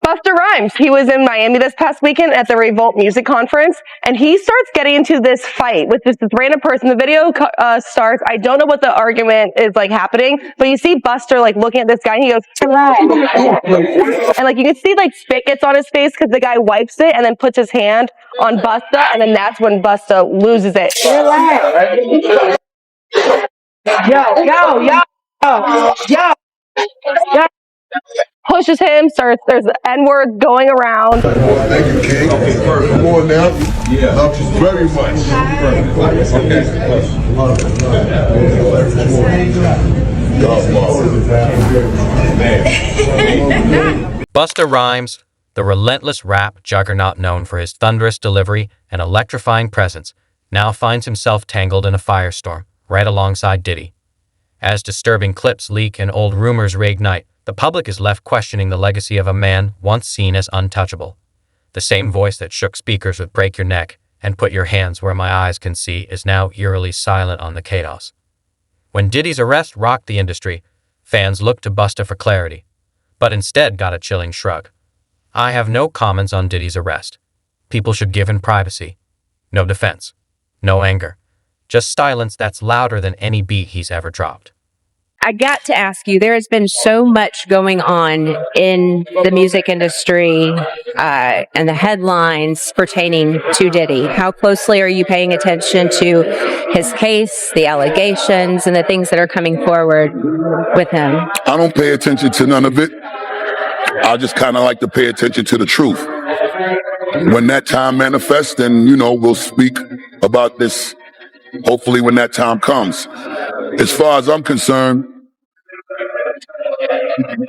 Busta Rhymes, he was in Miami this past weekend at the Revolt Music Conference, and he starts getting into this fight with this random person. The video starts, I don't know what the argument is like happening, but you see Buster like looking at this guy, and he goes, and like you can see like spit gets on his face because the guy wipes it and then puts his hand on Busta, and then that's when Busta loses it. Yo. Pushes him, there's N-word going around. Thank you, King. Come on now. Yeah. Love you very much. Busta Rhymes, the relentless rap juggernaut known for his thunderous delivery and electrifying presence, now finds himself tangled in a firestorm right alongside Diddy. As disturbing clips leak and old rumors reignite, the public is left questioning the legacy of a man once seen as untouchable. The same voice that shook speakers with "Break Your Neck" and "Put Your Hands Where My Eyes Can See" is now eerily silent on the chaos. When Diddy's arrest rocked the industry, fans looked to Busta for clarity, but instead got a chilling shrug. I have no comments on Diddy's arrest. People should give him privacy. No defense. No anger. Just silence that's louder than any beat he's ever dropped. I got to ask you, there has been so much going on in the music industry and the headlines pertaining to Diddy. How closely are you paying attention to his case, the allegations, and the things that are coming forward with him? I don't pay attention to none of it. I just kind of like to pay attention to the truth. When that time manifests, then, we'll speak about this, hopefully when that time comes. As far as I'm concerned,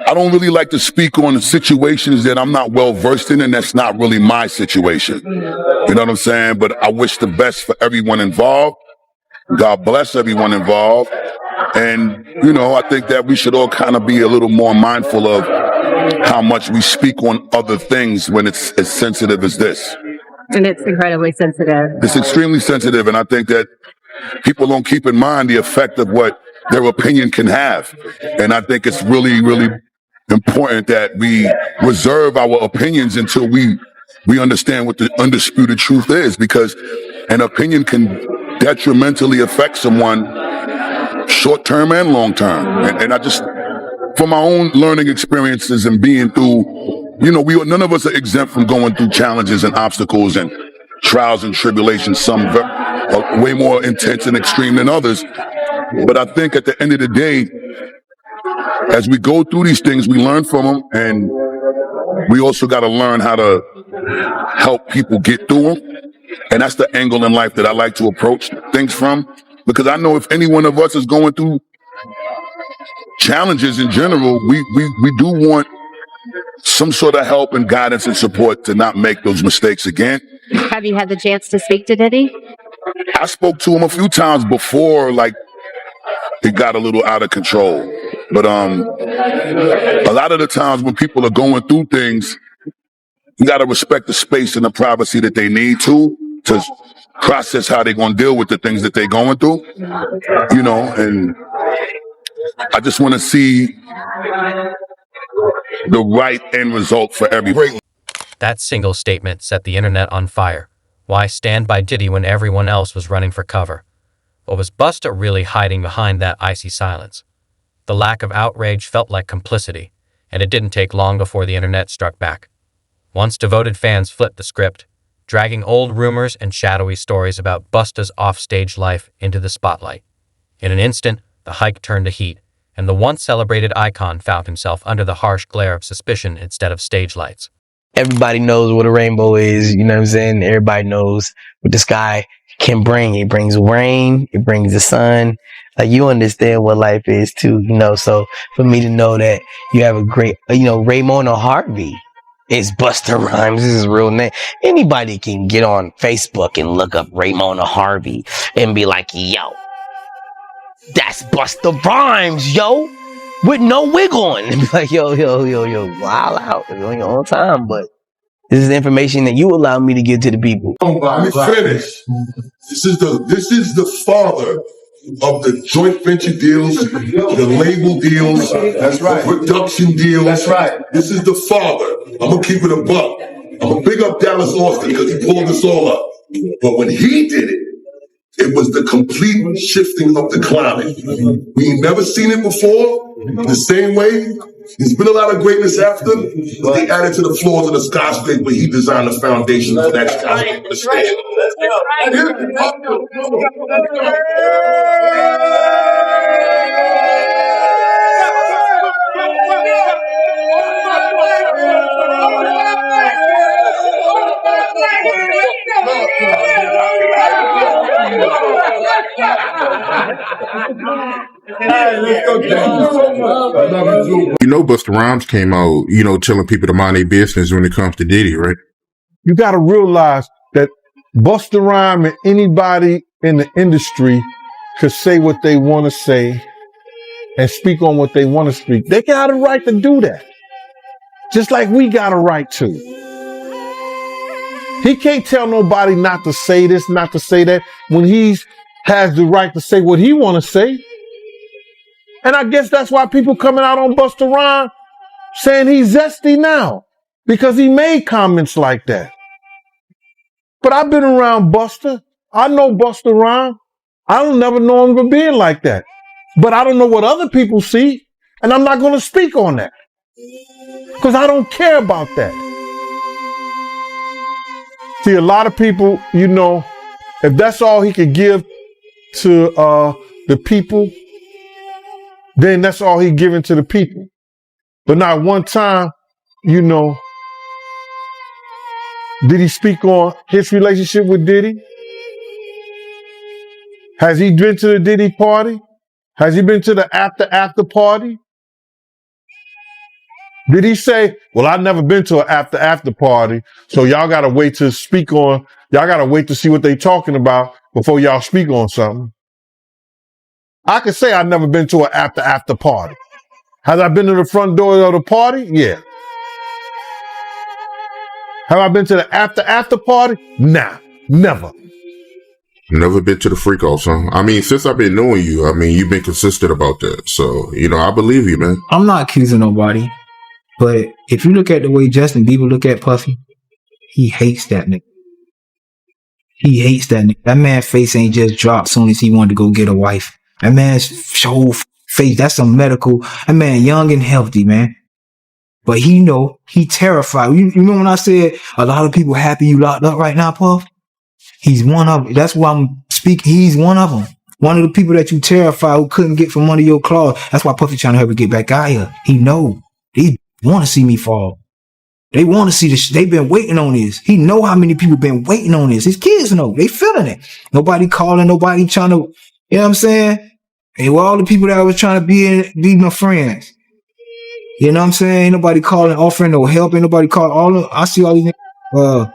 I don't really like to speak on situations that I'm not well versed in, and that's not really my situation. You know what I'm saying? But I wish the best for everyone involved. God bless everyone involved. And, I think that we should all kind of be a little more mindful of how much we speak on other things when it's as sensitive as this. And it's incredibly sensitive. It's extremely sensitive, and I think that people don't keep in mind the effect of what their opinion can have. And I think it's really, really important that we reserve our opinions until we understand what the undisputed truth is, because an opinion can detrimentally affect someone short-term and long-term. And I just, from my own learning experiences and being through, none of us are exempt from going through challenges and obstacles and trials and tribulations, some are way more intense and extreme than others. But I think at the end of the day, as we go through these things, we learn from them, and we also got to learn how to help people get through them. And that's the angle in life that I like to approach things from, because I know if any one of us is going through challenges in general, we do want some sort of help and guidance and support to not make those mistakes again. Have you had the chance to speak to Diddy? I spoke to him a few times before, it got a little out of control. But a lot of the times when people are going through things, you got to respect the space and the privacy that they need to process how they're going to deal with the things that they're going through. And I just want to see the right end result for everybody. That single statement set the internet on fire. Why stand by Diddy when everyone else was running for cover? What was Busta really hiding behind that icy silence? The lack of outrage felt like complicity, and it didn't take long before the internet struck back. Once devoted fans flipped the script, dragging old rumors and shadowy stories about Busta's off-stage life into the spotlight. In an instant, the hike turned to heat, and the once celebrated icon found himself under the harsh glare of suspicion instead of stage lights. Everybody knows what a rainbow is, you know what I'm saying? Everybody knows what the sky can bring. It brings rain, it brings the sun. You understand what life is too, so for me to know that you have a great, Raymond Harvey is Busta Rhymes, this is his real name. Anybody can get on Facebook and look up Raymond Harvey and be like, yo, that's Busta Rhymes, yo, with no wig on. And be like, yo, wild out. You're on your own time, but this is the information that you allow me to give to the people. Let me finish. This is the father of the joint venture deals, the label deals, that's right, production deals. That's right. This is the father. I'm gonna keep it a buck. I'm gonna big up Dallas Austin because he pulled us all up. But when he did it, it was the complete shifting of the climate. We ain't never seen it before. The same way. There's been a lot of greatness after, but they added to the floors of the skyscraper. He designed the foundation for that skyscraper to stay. You know, Busta Rhymes came out, telling people to mind their business when it comes to Diddy, right? You got to realize that Busta Rhymes and anybody in the industry could say what they want to say and speak on what they want to speak. They got a right to do that. Just like we got a right to. He can't tell nobody not to say this, not to say that, when he has the right to say what he want to say. And I guess that's why people coming out on Busta Rhymes saying he's zesty now, because he made comments like that. But I've been around Busta. I know Busta Rhymes. I don't never know him for being like that. But I don't know what other people see, and I'm not going to speak on that because I don't care about that. See, a lot of people, if that's all he could give to the people, then that's all he giving to the people. But not one time, did he speak on his relationship with Diddy? Has he been to the Diddy party? Has he been to the after party? Did he say, well, I've never been to an after party, so y'all got to wait to speak on, y'all got to wait to see what they talking about before y'all speak on something? I could say I've never been to an after party. Has I been to the front door of the party? Yeah. Have I been to the after party? Nah, never. Never been to the freak off, son. I mean, since I've been knowing you, you've been consistent about that. So, I believe you, man. I'm not accusing nobody, but if you look at the way Justin Bieber look at Puffy, he hates that nigga. He hates that nigga. That man's face ain't just dropped soon as he wanted to go get a wife. That man's whole face, that's some medical. That man young and healthy, man. But he terrified. You remember when I said a lot of people happy you locked up right now, Puff? He's one of them. That's why I'm speaking. He's one of them. One of the people that you terrified who couldn't get from under your claws. That's why Puffy trying to help me get back out here. He know. They want to see me fall. They want to see this. They've been waiting on this. He know how many people been waiting on this. His kids know. They feeling it. Nobody calling. Nobody trying to, you know what I'm saying? And with all the people that was trying to be my friends. You know what I'm saying? Ain't nobody calling, offering no help. Ain't nobody calling. I see all these niggas,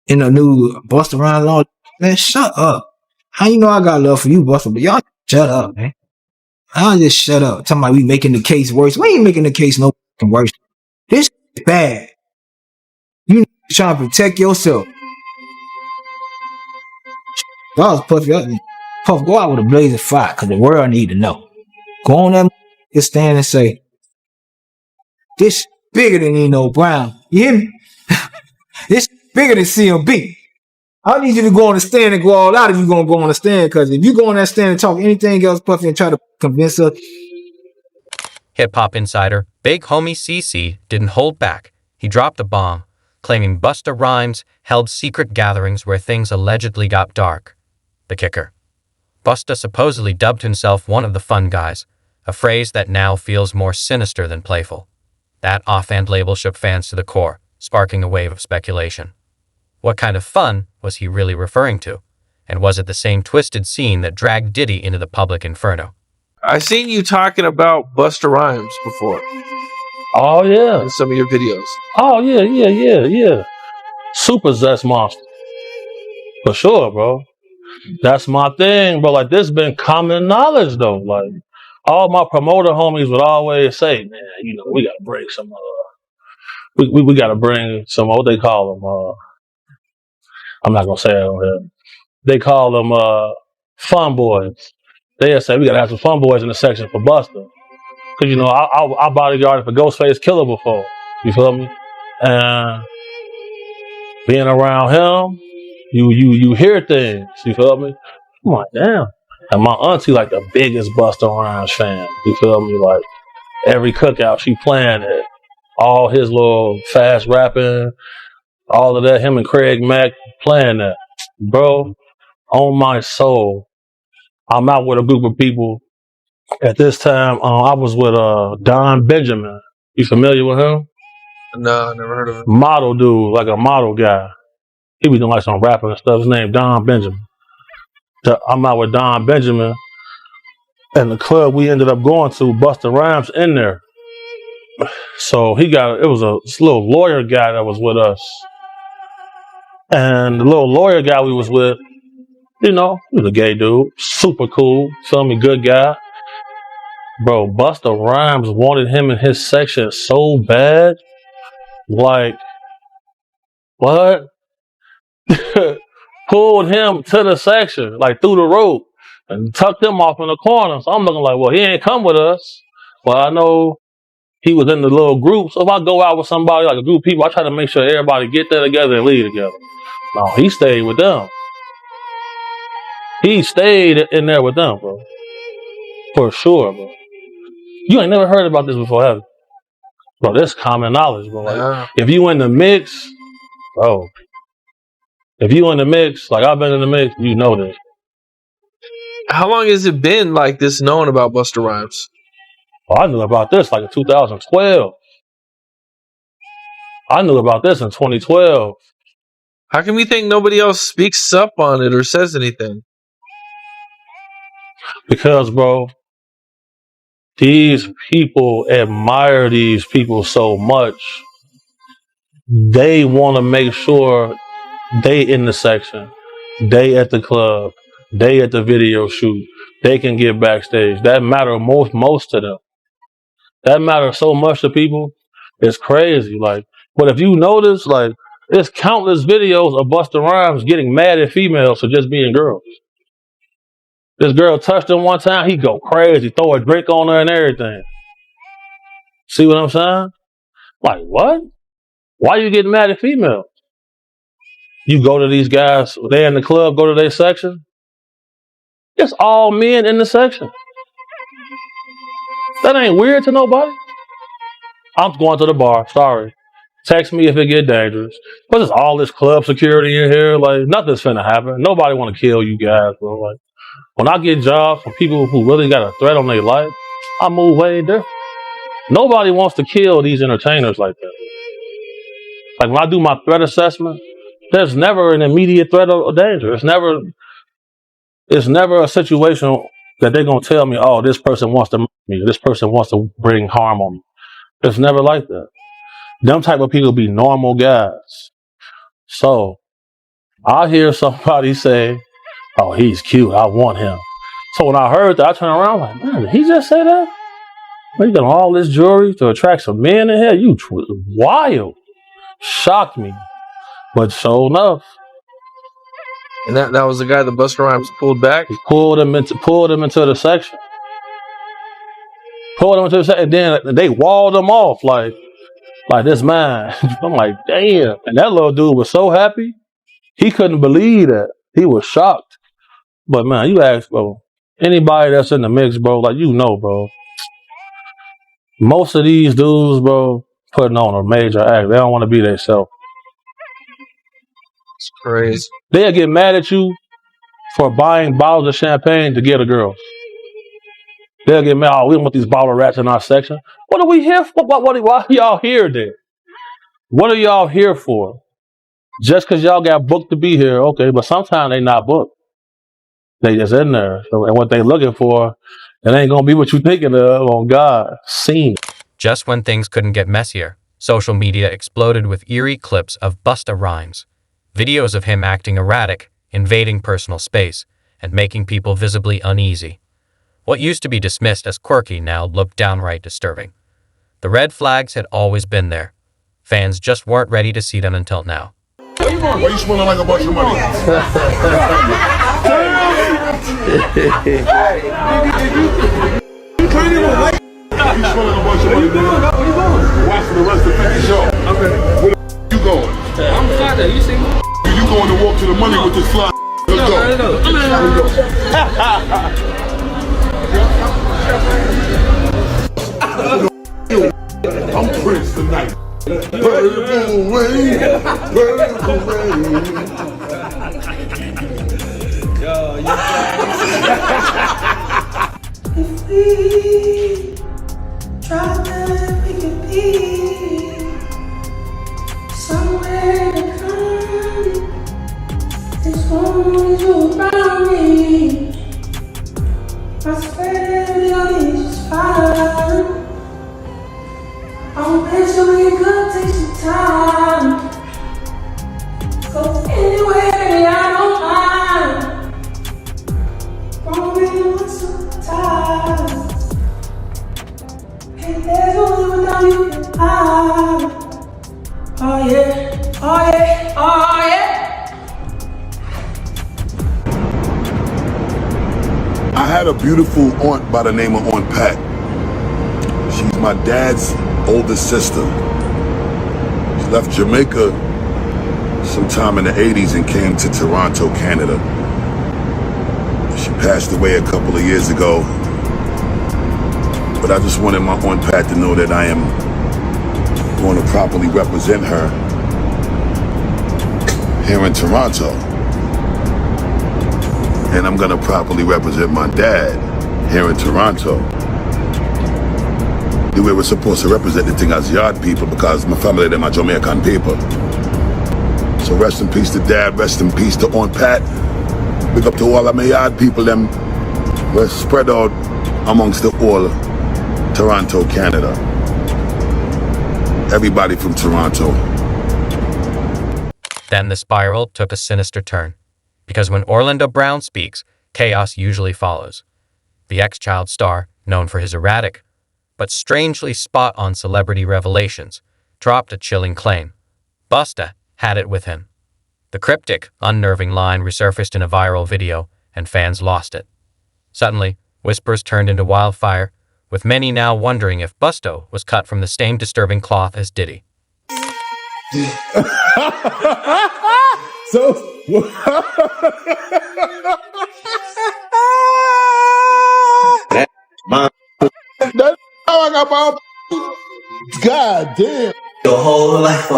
in the new Busta Rhymes and all. Man, shut up. How you know I got love for you, Busta? But y'all shut up, man. I'll just shut up. Talking about we making the case worse. We ain't making the case no worse. This is bad. You trying to protect yourself. Y'all was Puffy up. Puff, go out with a blaze of fire because the world need to know. Go on that just stand and say, this bigger than Nino Brown. You hear me? This bigger than CMB. I need you to go on the stand and go all out if you're going to go on the stand, because if you go on that stand and talk anything else, Puffy, and try to convince us. Hip Hop Insider, Big Homie CC didn't hold back. He dropped a bomb, claiming Busta Rhymes held secret gatherings where things allegedly got dark. The kicker. Busta supposedly dubbed himself one of the fun guys, a phrase that now feels more sinister than playful. That offhand label shook fans to the core, sparking a wave of speculation. What kind of fun was he really referring to? And was it the same twisted scene that dragged Diddy into the public inferno? I've seen you talking about Busta Rhymes before. Oh, yeah. In some of your videos. Oh, yeah. Super zest monster. For sure, bro. That's my thing, bro. Like, this been common knowledge, though. Like, all my promoter homies would always say, man, we got to bring some, we got to bring some, what they call them, I'm not going to say it on here. They call them, fun boys. They say we gotta have some fun boys in the section for Busta. Cause you know, I bodyguarded for Ghostface Killer before. You feel me? And being around him, you hear things. You feel me? I'm like, damn. And my auntie like the biggest Busta Rhymes fan. You feel me? Like every cookout she playing it. All his little fast rapping, all of that. Him and Craig Mack playing that, bro. On my soul, I'm out with a group of people. At this time, I was with Don Benjamin. You familiar with him? No, I never heard of it. Model dude, like a model guy. He be doing like some rapping and stuff. His name Don Benjamin. I'm out with Don Benjamin, and the club we ended up going to, Busta Rhymes in there. So it was this little lawyer guy that was with us, and the little lawyer guy we was with, you know, he was a gay dude, super cool, feel me, good guy. Bro, Busta Rhymes wanted him in his section so bad, like, what? Pulled him to the section, like through the rope, and tucked him off in the corner. So I'm looking like, well, he ain't come with us. But I know he was in the little group. So if I go out with somebody, like a group of people, I try to make sure everybody get there together and leave together. No, he stayed with them. He stayed in there with them, bro. For sure, bro. You ain't never heard about this before, have you? Bro, this common knowledge, bro. Like, if you in the mix, bro. If you in the mix, like I've been in the mix, you know this. How long has it been like this known about Busta Rhymes? Oh, I knew about this like in 2012. I knew about this in 2012. How can we think nobody else speaks up on it or says anything? Because, bro, these people admire these people so much. They want to make sure they in the section, they at the club, they at the video shoot, they can get backstage. That matter most to them. That matters so much to people. It's crazy. Like, but if you notice, like, there's countless videos of Busta Rhymes getting mad at females for just being girls. This girl touched him one time, he go crazy, throw a drink on her and everything. See what I'm saying? Like, what? Why you getting mad at females? You go to these guys, they in the club, go to their section. It's all men in the section. That ain't weird to nobody. I'm going to the bar, sorry. Text me if it get dangerous. But there's all this club security in here, like nothing's finna happen. Nobody wanna kill you guys, bro. Like when I get jobs from people who really got a threat on their life, I move way different. Nobody wants to kill these entertainers like that. Like when I do my threat assessment, there's never an immediate threat or danger. It's never a situation that they're gonna tell me, oh, this person wants to murder me, this person wants to bring harm on me. It's never like that. Them type of people be normal guys. So I hear somebody say, oh, he's cute, I want him. So when I heard that, I turned around like, man, did he just say that? You got all this jewelry to attract some men in here? You wild. Shocked me. But sure enough. And that was the guy that Busta Rhymes pulled back? He pulled him into the section. And then they walled him off like this man. I'm like, damn. And that little dude was so happy. He couldn't believe that. He was shocked. But man, you ask, bro, anybody that's in the mix, bro, like you know, bro. Most of these dudes, bro, putting on a major act. They don't want to be themselves. It's crazy. They'll get mad at you for buying bottles of champagne to get a girl. They'll get mad, oh, we don't want these bottle rats in our section. What are we here for? Why are y'all here then? What are y'all here for? Just because y'all got booked to be here, okay, but sometimes they not booked. They just in there. So, and what they looking for, it ain't going to be what you thinking of on God. Seen. Just when things couldn't get messier, social media exploded with eerie clips of Busta Rhymes. Videos of him acting erratic, invading personal space, and making people visibly uneasy. What used to be dismissed as quirky now looked downright disturbing. The red flags had always been there. Fans just weren't ready to see them until now. Where you going? Why you smelling like a bunch of money? He's spending a bunch of money. Where you going? Watching the rest of the show. Okay. Where the you going? I'm fly there. You see me? You going to walk to the money with this fly? Let's go. I'm Prince tonight. Purple rain, purple rain. If we try that we could be somewhere to come. As long as you're around me, I swear you'll be just fine. I'll bet you we could take some time. Go anywhere, I don't mind. Only once a time. And there's only one now you can hide. Oh yeah, oh yeah, oh yeah. I had a beautiful aunt by the name of Aunt Pat. She's my dad's oldest sister. She left Jamaica sometime in the 80s and came to Toronto, Canada. She passed away a couple of years ago. But I just wanted my Aunt Pat to know that I am going to properly represent her here in Toronto. And I'm going to properly represent my dad here in Toronto. The way we're supposed to represent the thing as yard people, because my family, they're my Jamaican people. So rest in peace to Dad, rest in peace to Aunt Pat. Big up to all of my yard people, them. We're spread out amongst the whole Toronto, Canada. Everybody from Toronto. Then the spiral took a sinister turn, because when Orlando Brown speaks, chaos usually follows. The ex-child star, known for his erratic, but strangely spot-on celebrity revelations, dropped a chilling claim. Busta had it with him. The cryptic, unnerving line resurfaced in a viral video, and fans lost it. Suddenly, whispers turned into wildfire, with many now wondering if Busta was cut from the same disturbing cloth as Diddy. So, that's how I got my. God damn. Your whole life.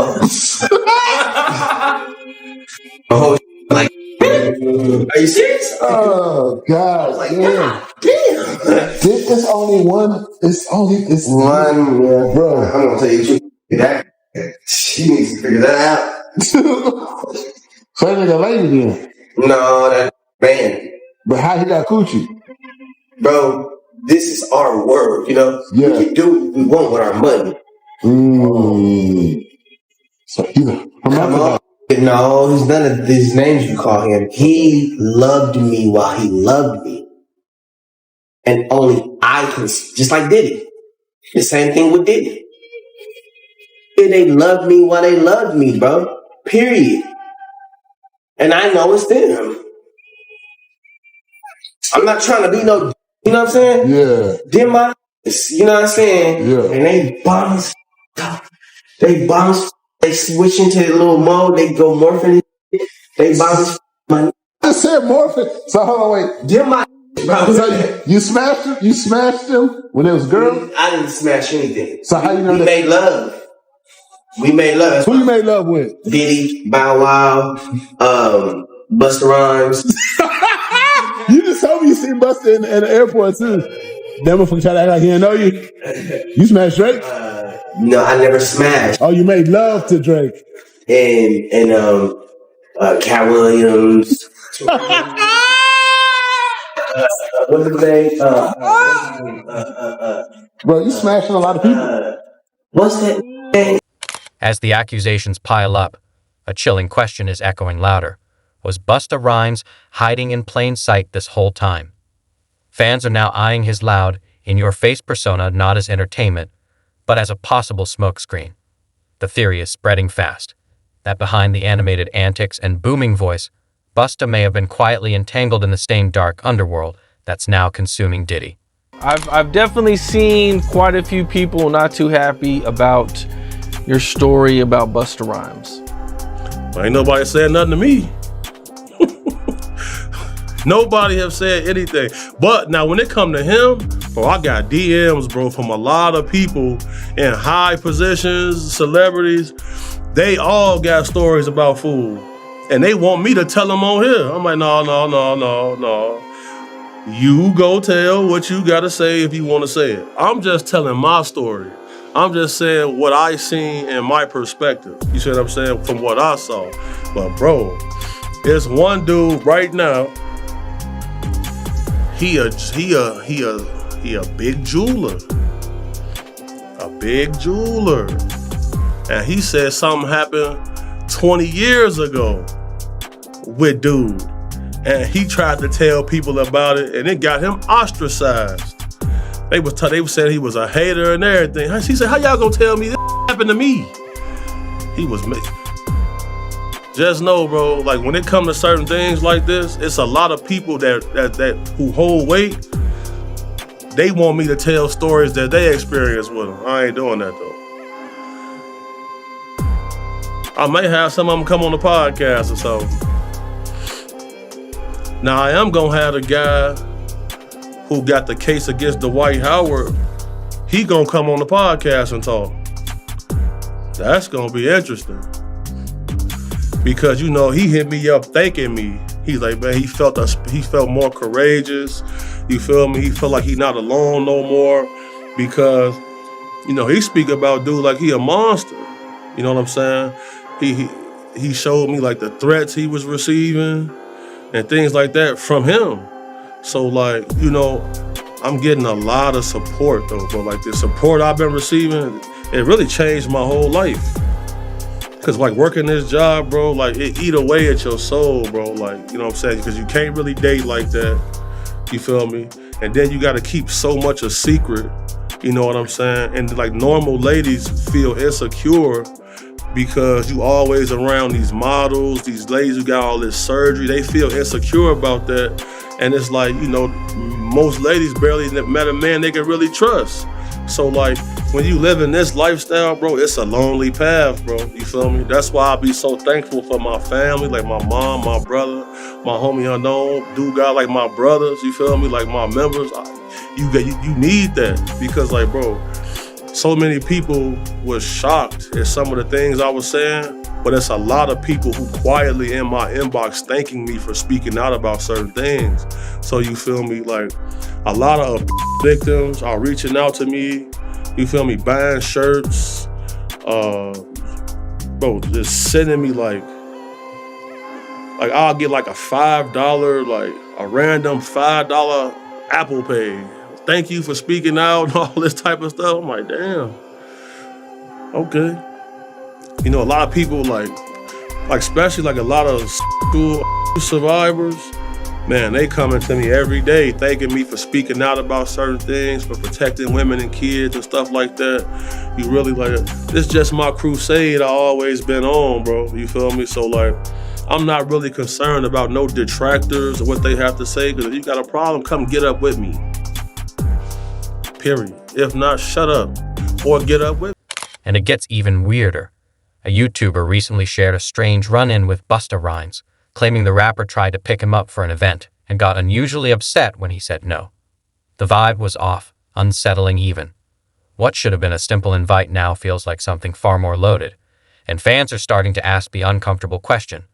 The whole like. Are you serious? Oh God! Like, damn. damn. It's only one. It's One, yeah. bro. I'm gonna tell you that she needs to figure that out. So that nigga lady then. No, that man. But how he got coochie? Bro, this is our world, you know? Yeah. We can do what we want with our money. So he's a promoter. No, he's none of these names you call him. He loved me while he loved me. And only I can, just like Diddy. The same thing with Diddy. They loved me while they loved me, bro. Period. And I know it's them. I'm not trying to be no, you know what I'm saying? Yeah. Them my, you know what I'm saying? Yeah. And they bounce, they switch into the little mode, they go morphing, they bounce. I said morphing. So hold on, wait. Them my, bro. So you smashed him? You smashed him when it was girls? I didn't smash anything. So how you know we that? Made love. We made love. Who you made love with? Diddy, Bow Wow, Busta Rhymes. You just told me you seen Busta in the airport too. That motherfucker tried to act like he didn't know you. You smashed Drake? No, I never smashed. Oh, you made love to Drake. And Cat Williams. What's his name? Bro, you smashing a lot of people. What's that name? As the accusations pile up, a chilling question is echoing louder. Was Busta Rhymes hiding in plain sight this whole time? Fans are now eyeing his loud, in-your-face persona not as entertainment, but as a possible smokescreen. The theory is spreading fast, that behind the animated antics and booming voice, Busta may have been quietly entangled in the same dark underworld that's now consuming Diddy. I've definitely seen quite a few people not too happy about your story about Busta Rhymes. Ain't nobody saying nothing to me. Nobody have said anything. But now when it come to him, bro, I got DMs, bro, from a lot of people in high positions, celebrities. They all got stories about food. And they want me to tell them on here. I'm like, no. You go tell what you gotta say if you wanna say it. I'm just telling my story. I'm just saying what I seen in my perspective. You see what I'm saying? From what I saw. But bro, there's one dude right now. He a big jeweler. A big jeweler. And he said something happened 20 years ago with dude. And he tried to tell people about it and it got him ostracized. They was saying he was a hater and everything. He said, how y'all gonna tell me this happened to me? He was just know, bro, like when it comes to certain things like this, it's a lot of people that who hold weight. They want me to tell stories that they experienced with them. I ain't doing that though. I may have some of them come on the podcast or something. Now I am gonna have the guy who got the case against Dwight Howard. He gonna come on the podcast and talk. That's gonna be interesting. Because you know, he hit me up thanking me. He's like, man, he felt more courageous. You feel me? He felt like he's not alone no more. Because, you know, he speak about dude like he a monster. You know what I'm saying? He showed me like the threats he was receiving and things like that from him. So like, you know, I'm getting a lot of support though, but like the support I've been receiving, it really changed my whole life. Cause like working this job, bro, like it eat away at your soul, bro. Like, you know what I'm saying? Cause you can't really date like that. You feel me? And then you gotta keep so much a secret. You know what I'm saying? And like normal ladies feel insecure because you always around these models, these ladies who got all this surgery. They feel insecure about that. And it's like, you know, most ladies barely met a man they can really trust. So like, when you live in this lifestyle, bro, it's a lonely path, bro. You feel me? That's why I be so thankful for my family, like my mom, my brother, my homie Unknown, dude got like my brothers, you feel me? Like my members. You need that because like, bro, so many people was shocked at some of the things I was saying, but it's a lot of people who quietly in my inbox thanking me for speaking out about certain things. So you feel me? Like a lot of victims are reaching out to me. You feel me? Buying shirts, bro, just sending me like I'll get like a $5, like a random $5 Apple Pay. Thank you for speaking out and all this type of stuff. I'm like, damn. Okay. You know, a lot of people like especially like a lot of school survivors, man, they coming to me every day thanking me for speaking out about certain things, for protecting women and kids and stuff like that. You really like, this just my crusade I always been on, bro. You feel me? So like, I'm not really concerned about no detractors or what they have to say, because if you got a problem, come get up with me. Period. If not, shut up or get up with me. And it gets even weirder. A YouTuber recently shared a strange run-in with Busta Rhymes, claiming the rapper tried to pick him up for an event and got unusually upset when he said no. The vibe was off, unsettling even. What should have been a simple invite now feels like something far more loaded, and fans are starting to ask the uncomfortable question: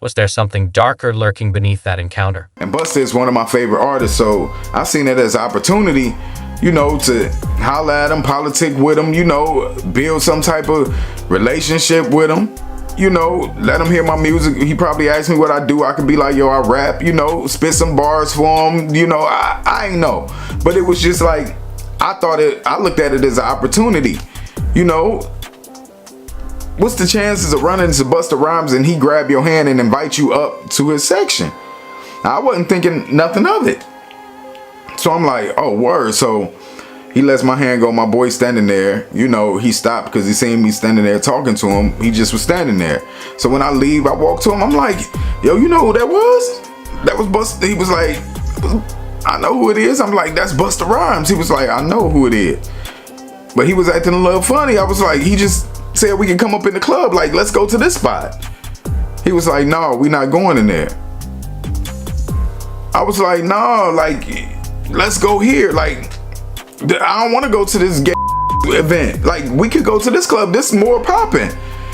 was there something darker lurking beneath that encounter? And Busta is one of my favorite artists, so I seen it as an opportunity, you know, to holler at him, politic with him, you know, build some type of relationship with him, you know, let him hear my music. He probably asked me what I do. I could be like, yo, I rap, you know, spit some bars for him, you know, I ain't know. But it was just like, I looked at it as an opportunity, you know. What's the chances of running into Busta Rhymes and he grab your hand and invite you up to his section? I wasn't thinking nothing of it. So I'm like, oh, word. So, He lets my hand go. My boy standing there. You know, he stopped because he seen me standing there talking to him. He just was standing there. So when I leave, I walk to him. I'm like, yo, you know who that was? That was Busta. He was like, I know who it is. I'm like, that's Busta Rhymes. He was like, I know who it is. But he was acting a little funny. I was like, he just said we can come up in the club. Like, let's go to this spot. He was like, no, we not going in there. I was like, no, like, let's go here. Like, I don't want to go to this gay event. Like, we could go to this club. This is more popping.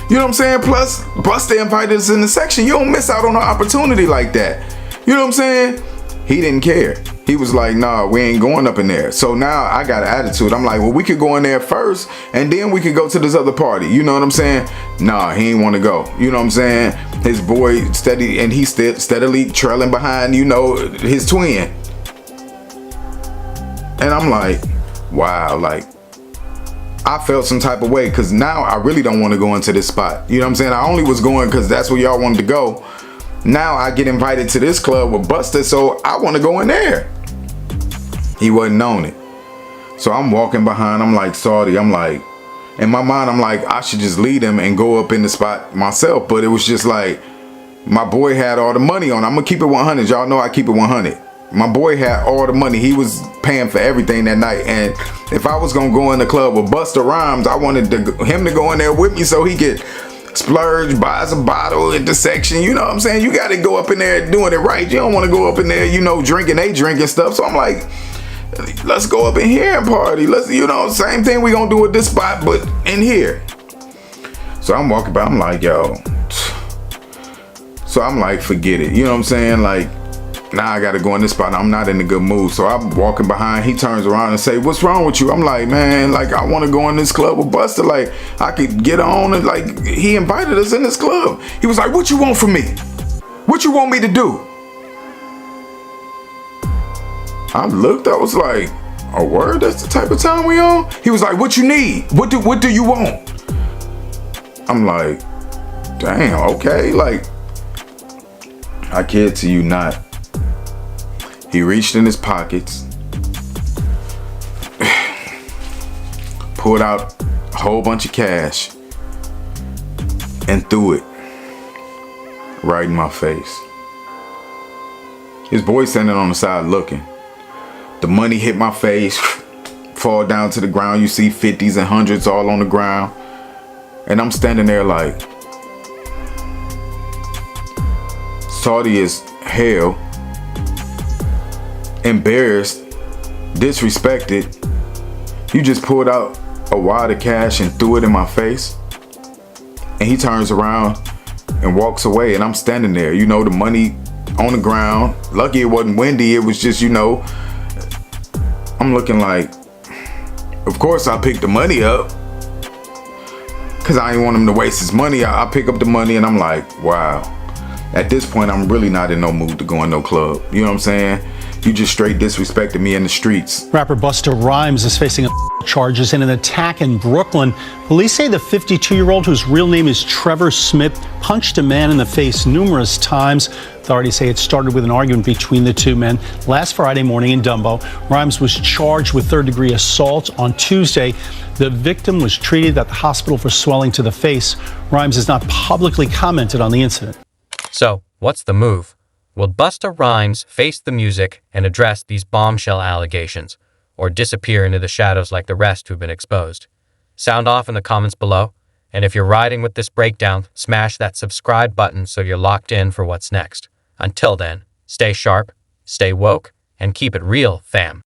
You know what I'm saying? Plus, Busta invited us in the section. You don't miss out on an opportunity like that. You know what I'm saying? He didn't care. He was like, nah, we ain't going up in there. So now I got an attitude. I'm like, well, we could go in there first and then we could go to this other party. You know what I'm saying? Nah, he ain't want to go. You know what I'm saying? His boy he's steadily trailing behind, you know, his twin. And I'm like, wow, like, I felt some type of way because now I really don't want to go into this spot. You know what I'm saying? I only was going because that's where y'all wanted to go. Now I get invited to this club with Busta, so I want to go in there. He wasn't on it. So I'm walking behind, I'm like, Saudi, I'm like, in my mind, I'm like, I should just lead him and go up in the spot myself. But it was just like, my boy had all the money on. I'm going to keep it 100. Y'all know I keep it 100. My boy had all the money. He was paying for everything that night. And if I was going to go in the club with Busta Rhymes, I wanted him to go in there with me so he could splurge, buys a bottle at the section. You know what I'm saying? You got to go up in there doing it right. You don't want to go up in there, you know, drinking stuff. So I'm like, let's go up in here and party. Let's, you know, same thing we gonna do at this spot, but in here. So I'm walking by, I'm like, yo. So I'm like, forget it. You know what I'm saying? Like, now I gotta go in this spot. I'm not in a good mood. So I'm walking behind. He turns around and say, what's wrong with you? I'm like, man, like, I want to go in this club with Busta. Like, I could get on and, like, he invited us in this club. He was like, what you want from me? What you want me to do? I looked, I was like, a word? That's the type of time we on? He was like, what you need? What do you want? I'm like, damn, okay. Like, I kid to you not. He reached in his pockets, pulled out a whole bunch of cash, and threw it right in my face. His boy standing on the side looking. The money hit my face, fall down to the ground. You see 50s and 100s all on the ground. And I'm standing there like, salty as hell, embarrassed, disrespected. You just pulled out a wad of cash and threw it in my face. And he turns around and walks away, and I'm standing there. You know, the money on the ground. Lucky it wasn't windy. It was just, you know, I'm looking like, of course I picked the money up because I didn't want him to waste his money. I pick up the money and I'm like, wow. At this point, I'm really not in no mood to go in no club. You know what I'm saying? You just straight disrespected me in the streets. Rapper Busta Rhymes is facing charges in an attack in Brooklyn. Police say the 52-year-old, whose real name is Trevor Smith, punched a man in the face numerous times. Authorities say it started with an argument between the two men last Friday morning in Dumbo. Rhymes was charged with third-degree assault on Tuesday. The victim was treated at the hospital for swelling to the face. Rhymes has not publicly commented on the incident. So, what's the move? Will Busta Rhymes face the music and address these bombshell allegations, or disappear into the shadows like the rest who've been exposed? Sound off in the comments below, and if you're riding with this breakdown, smash that subscribe button so you're locked in for what's next. Until then, stay sharp, stay woke, and keep it real, fam.